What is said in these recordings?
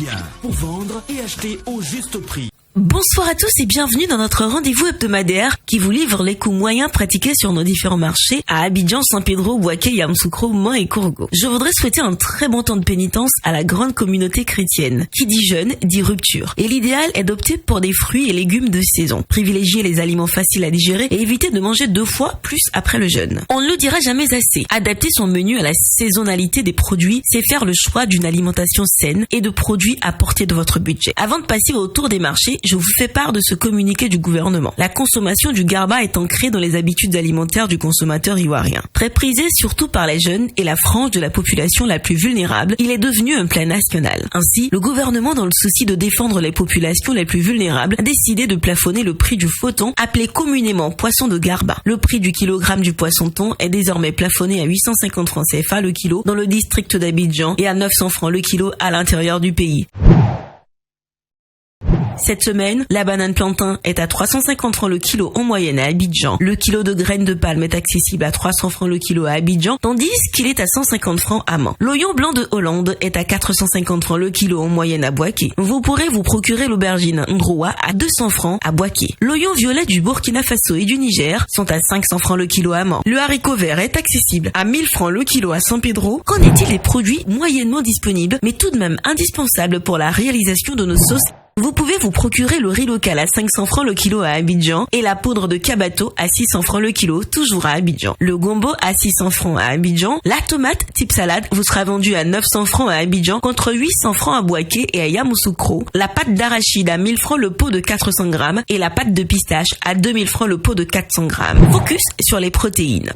bien pour vendre et acheter au juste prix. Bonsoir à tous et bienvenue dans notre rendez-vous hebdomadaire qui vous livre les coûts moyens pratiqués sur nos différents marchés à Abidjan, San Pedro, Bouaké, Yamoussoukro, Mans et Kourougo. Je voudrais souhaiter un très bon temps de pénitence à la grande communauté chrétienne. Qui dit jeûne dit rupture. Et l'idéal est d'opter pour des fruits et légumes de saison. Privilégier les aliments faciles à digérer et éviter de manger 2 fois plus après le jeûne. On ne le dira jamais assez. Adapter son menu à la saisonnalité des produits, c'est faire le choix d'une alimentation saine et de produits à portée de votre budget. Avant de passer au tour des marchés, je vous fais part de ce communiqué du gouvernement. La consommation du garba est ancrée dans les habitudes alimentaires du consommateur ivoirien. Très prisé surtout par les jeunes et la frange de la population la plus vulnérable, il est devenu un plat national. Ainsi, le gouvernement, dans le souci de défendre les populations les plus vulnérables, a décidé de plafonner le prix du faux-thon, appelé communément poisson de garba. Le prix du kilogramme du poisson-thon est désormais plafonné à 850 francs CFA le kilo dans le district d'Abidjan et à 900 francs le kilo à l'intérieur du pays. Cette semaine, la banane plantain est à 350 francs le kilo en moyenne à Abidjan. Le kilo de graines de palme est accessible à 300 francs le kilo à Abidjan, tandis qu'il est à 150 francs à Mans. L'oignon blanc de Hollande est à 450 francs le kilo en moyenne à Bouaké. Vous pourrez vous procurer l'aubergine Ndroua à 200 francs à Bouaké. L'oignon violet du Burkina Faso et du Niger sont à 500 francs le kilo à Mans. Le haricot vert est accessible à 1000 francs le kilo à San Pedro. Qu'en est-il des produits moyennement disponibles, mais tout de même indispensables pour la réalisation de nos sauces? Vous pouvez vous procurer le riz local à 500 francs le kilo à Abidjan et la poudre de Kabato à 600 francs le kilo, toujours à Abidjan. Le gombo à 600 francs à Abidjan. La tomate type salade vous sera vendue à 900 francs à Abidjan contre 800 francs à Bouaké et à Yamoussoukro. La pâte d'arachide à 1000 francs le pot de 400 grammes et la pâte de pistache à 2000 francs le pot de 400 grammes. Focus sur les protéines.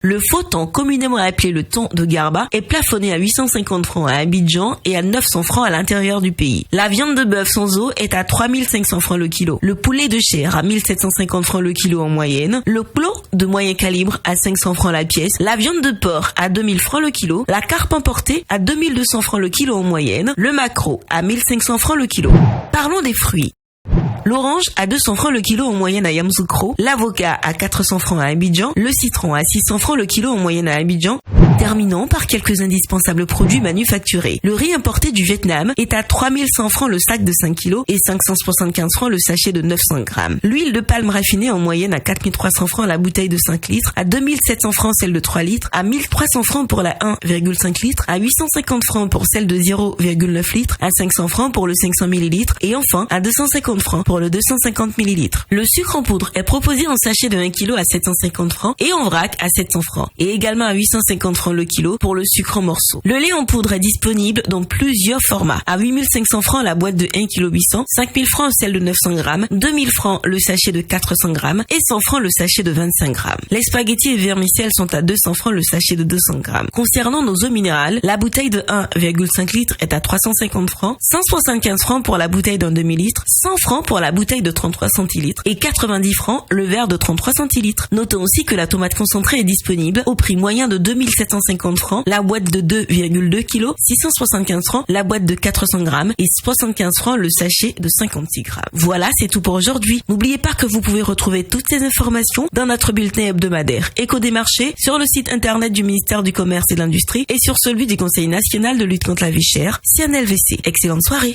Le faux thon, communément appelé le thon de garba, est plafonné à 850 francs à Abidjan et à 900 francs à l'intérieur du pays. La viande de bœuf sans eau est à 3500 francs le kilo. Le poulet de chair à 1750 francs le kilo en moyenne. Le plot de moyen calibre à 500 francs la pièce. La viande de porc à 2000 francs le kilo. La carpe importée à 2200 francs le kilo en moyenne. Le maquereau à 1500 francs le kilo. Parlons des fruits. L'orange à 200 francs le kilo en moyenne à Yamoussoukro, l'avocat à 400 francs à Abidjan, le citron à 600 francs le kilo en moyenne à Abidjan. Terminons par quelques indispensables produits manufacturés. Le riz importé du Vietnam est à 3100 francs le sac de 5 kg et 575 francs le sachet de 900 grammes. L'huile de palme raffinée en moyenne à 4300 francs la bouteille de 5 litres, à 2700 francs celle de 3 litres, à 1300 francs pour la 1,5 litres, à 850 francs pour celle de 0,9 litres, à 500 francs pour le 500 ml et enfin à 250 francs pour le 250 ml. Le sucre en poudre est proposé en sachet de 1 kg à 750 francs et en vrac à 700 francs et également à 850 francs le kilo pour le sucre en morceaux. Le lait en poudre est disponible dans plusieurs formats. À 8500 francs la boîte de 1 kg 800, 5000 francs celle de 900 grammes, 2000 francs le sachet de 400 grammes et 100 francs le sachet de 25 grammes. Les spaghettis et vermicelles sont à 200 francs le sachet de 200 grammes. Concernant nos eaux minérales, la bouteille de 1,5 litres est à 350 francs, 175 francs pour la bouteille d'un demi-litre, 100 francs pour la bouteille de 33 centilitres et 90 francs le verre de 33 centilitres. Notons aussi que la tomate concentrée est disponible au prix moyen de 2750 francs, la boîte de 2,2 kg, 675 francs, la boîte de 400 grammes et 75 francs le sachet de 56 grammes. Voilà, c'est tout pour aujourd'hui. N'oubliez pas que vous pouvez retrouver toutes ces informations dans notre bulletin hebdomadaire Écho des marchés, sur le site internet du ministère du Commerce et de l'Industrie et sur celui du Conseil national de lutte contre la vie chère, CNLVC. Excellente soirée.